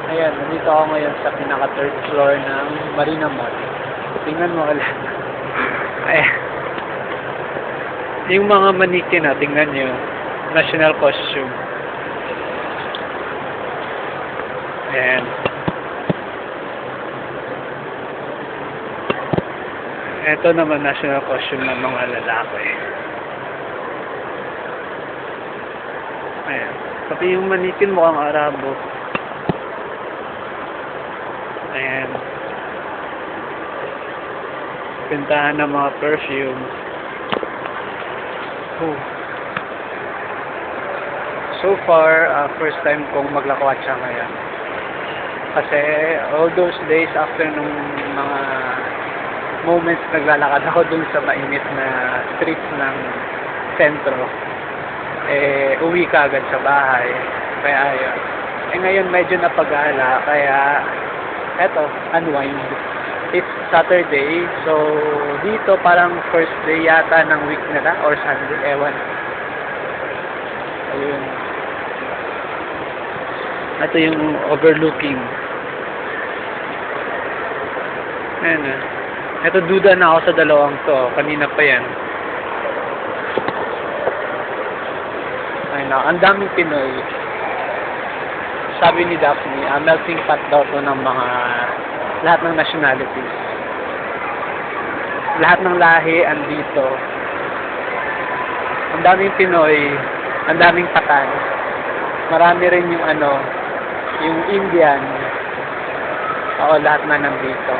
Ayan, nandito ako ngayon sa pinaka third floor ng Marina Mall. Tingnan mo ulit. Ayan. Yung mga mannequin na, tingnan nyo. National costume. Ayan. Ito naman national costume ng mga lalaki. Ayan. Pati yung mannequin mukhang Arabo. Ayan. Pintahan ng mga perfume. Oh. So far, first time kong maglakwatsa ngayon. Kasi all those days after nung mga moments naglalakad ako dun sa mainit na streets ng sentro, uwi ka agad sa bahay. Kaya ayun. Ngayon medyo napagala, kaya eto, unwind. It's Saturday, so dito parang first day yata ng week nila or Sunday, ewan. Ayun. Ito yung overlooking. Ayan na. Ito, duda na ako sa dalawang to. Kanina pa yan. Ayun na. Ang daming Pinoy. Sabi ni Daphne, melting pot daw to ng mga lahat ng nationalities. Lahat ng lahi andito. Ang daming Pinoy, ang daming Patan. Marami rin yung yung Indian. Oo, lahat na nandito.